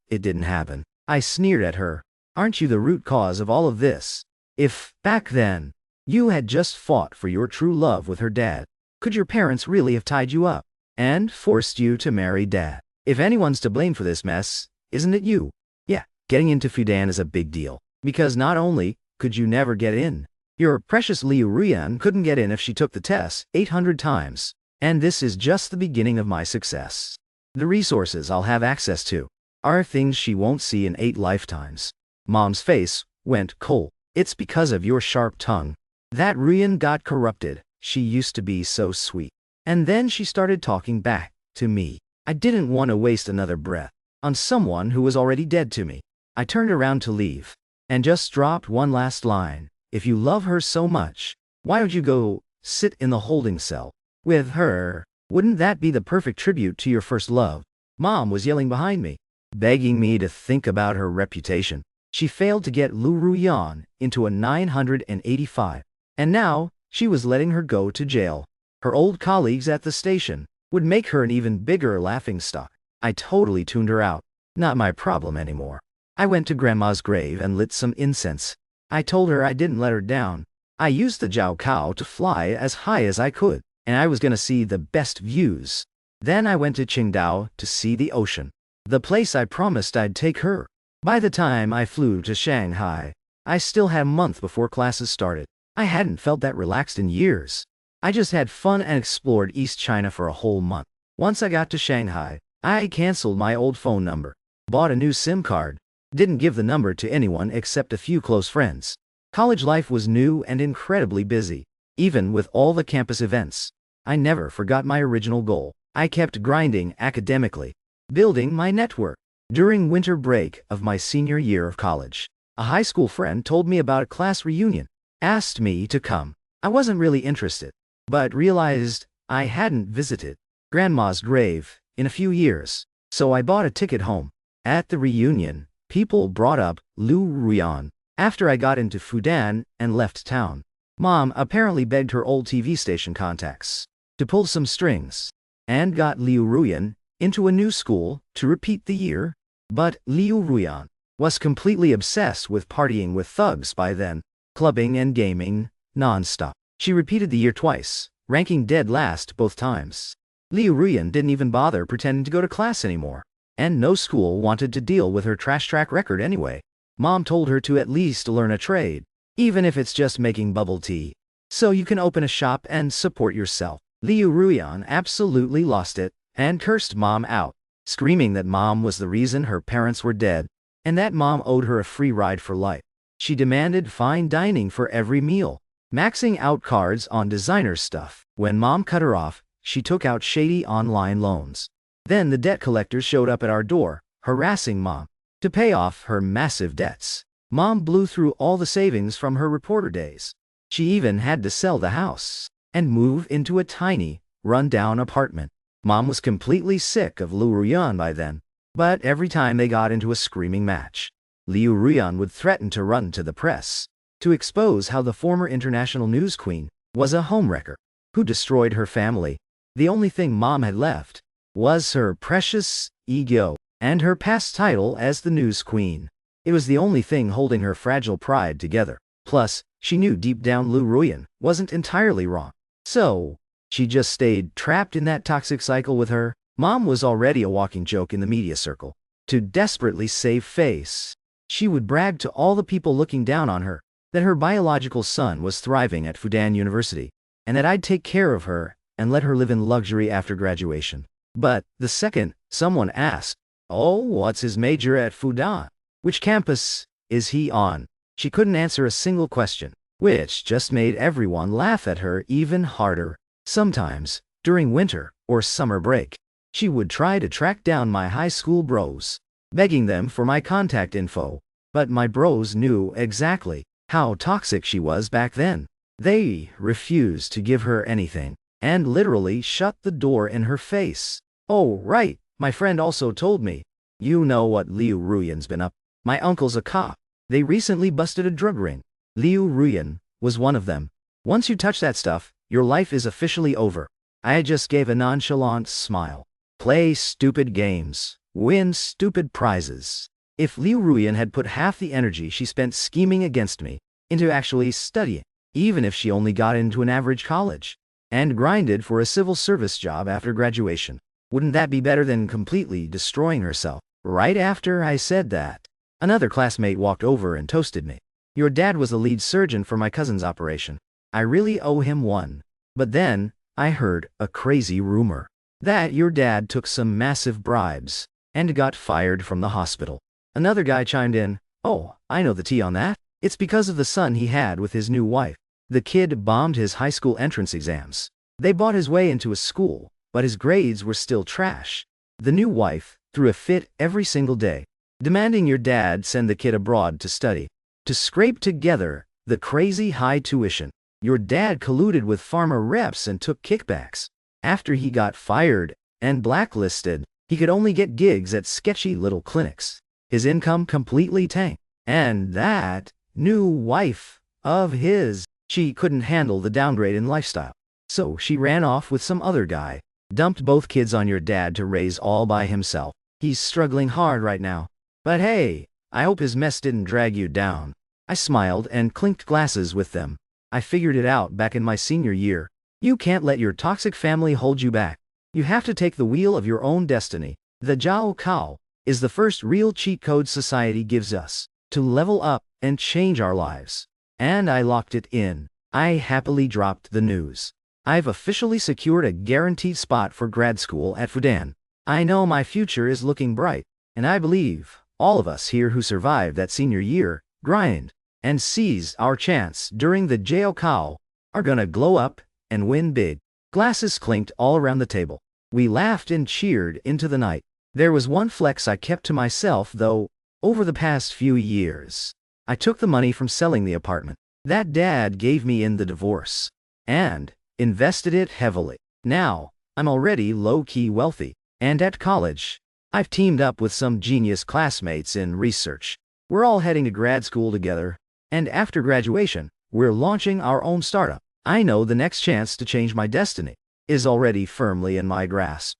it didn't happen. I sneered at her. Aren't you the root cause of all of this? If, back then, you had just fought for your true love with her dad, could your parents really have tied you up and forced you to marry Dad? If anyone's to blame for this mess, isn't it you? Yeah, getting into Fudan is a big deal, because not only could you never get in, your precious Liu Ruyan couldn't get in if she took the test 800 times. And this is just the beginning of my success. The resources I'll have access to are things she won't see in 8 lifetimes. Mom's face went cold. It's because of your sharp tongue that Ruyan got corrupted. She used to be so sweet. And then she started talking back to me. I didn't want to waste another breath on someone who was already dead to me. I turned around to leave and just dropped one last line. If you love her so much, why don't you go sit in the holding cell with her? Wouldn't that be the perfect tribute to your first love? Mom was yelling behind me, begging me to think about her reputation. She failed to get Liu Ruyan into a 985, and now she was letting her go to jail. Her old colleagues at the station would make her an even bigger laughingstock. I totally tuned her out. Not my problem anymore. I went to Grandma's grave and lit some incense. I told her I didn't let her down. I used the Jiao Cow to fly as high as I could, and I was gonna see the best views. Then I went to Qingdao to see the ocean, the place I promised I'd take her. By the time I flew to Shanghai, I still had a month before classes started. I hadn't felt that relaxed in years. I just had fun and explored East China for a whole month. Once I got to Shanghai, I canceled my old phone number, bought a new SIM card, didn't give the number to anyone except a few close friends. College life was new and incredibly busy. Even with all the campus events, I never forgot my original goal. I kept grinding academically, building my network. During winter break of my senior year of college, a high school friend told me about a class reunion, asked me to come. I wasn't really interested, but realized I hadn't visited Grandma's grave in a few years, so I bought a ticket home. At the reunion, people brought up Liu Ruyan after I got into Fudan and left town. Mom apparently begged her old TV station contacts to pull some strings and got Liu Ruyan into a new school to repeat the year. But Liu Ruyan was completely obsessed with partying with thugs by then, clubbing and gaming non-stop. She repeated the year twice, ranking dead last both times. Liu Ruyan didn't even bother pretending to go to class anymore, and no school wanted to deal with her trash track record anyway. Mom told her to at least learn a trade, even if it's just making bubble tea, so you can open a shop and support yourself. Liu Ruyan absolutely lost it and cursed Mom out, screaming that Mom was the reason her parents were dead and that Mom owed her a free ride for life. She demanded fine dining for every meal, maxing out cards on designer stuff. When Mom cut her off, she took out shady online loans. Then the debt collectors showed up at our door, harassing Mom to pay off her massive debts. Mom blew through all the savings from her reporter days. She even had to sell the house and move into a tiny, run-down apartment. Mom was completely sick of Liu Ruyan by then, but every time they got into a screaming match, Liu Ruyan would threaten to run to the press to expose how the former international news queen was a homewrecker who destroyed her family. The only thing Mom had left was her precious ego and her past title as the news queen. It was the only thing holding her fragile pride together. Plus, she knew deep down Liu Ruyan wasn't entirely wrong. So, she just stayed trapped in that toxic cycle with her. Mom was already a walking joke in the media circle. To desperately save face, she would brag to all the people looking down on her that her biological son was thriving at Fudan University, and that I'd take care of her and let her live in luxury after graduation. But the second someone asked, "Oh, what's his major at Fudan? Which campus is he on?" she couldn't answer a single question, which just made everyone laugh at her even harder. Sometimes, during winter or summer break, she would try to track down my high school bros, begging them for my contact info, but my bros knew exactly how toxic she was back then. They refused to give her anything, and literally shut the door in her face. Oh, right, my friend also told me. You know what Liu Ruyan's been up. My uncle's a cop. They recently busted a drug ring. Liu Ruyan was one of them. Once you touch that stuff, your life is officially over. I just gave a nonchalant smile. Play stupid games. Win stupid prizes. If Liu Ruyan had put half the energy she spent scheming against me into actually studying, even if she only got into an average college, and grinded for a civil service job after graduation, wouldn't that be better than completely destroying herself? Right after I said that, another classmate walked over and toasted me. Your dad was the lead surgeon for my cousin's operation. I really owe him one. But then, I heard a crazy rumor that your dad took some massive bribes and got fired from the hospital. Another guy chimed in, "Oh, I know the tea on that. It's because of the son he had with his new wife. The kid bombed his high school entrance exams. They bought his way into a school, but his grades were still trash. The new wife threw a fit every single day, demanding your dad send the kid abroad to study, to scrape together the crazy high tuition. Your dad colluded with pharma reps and took kickbacks. After he got fired and blacklisted, he could only get gigs at sketchy little clinics. His income completely tanked. And that new wife of his, she couldn't handle the downgrade in lifestyle. So she ran off with some other guy, dumped both kids on your dad to raise all by himself. He's struggling hard right now. But hey, I hope his mess didn't drag you down." I smiled and clinked glasses with them. I figured it out back in my senior year. You can't let your toxic family hold you back. You have to take the wheel of your own destiny. The Jiao Cao is the first real cheat code society gives us to level up and change our lives. And I locked it in. I happily dropped the news. I've officially secured a guaranteed spot for grad school at Fudan. I know my future is looking bright, and I believe all of us here who survived that senior year, grind, and seize our chance during the Jiao Cao are gonna glow up and win big. Glasses clinked all around the table. We laughed and cheered into the night. There was one flex I kept to myself though. Over the past few years, I took the money from selling the apartment that Dad gave me in the divorce and invested it heavily. Now, I'm already low-key wealthy, and at college, I've teamed up with some genius classmates in research. We're all heading to grad school together, and after graduation, We're launching our own startup. I know the next chance to change my destiny is already firmly in my grasp.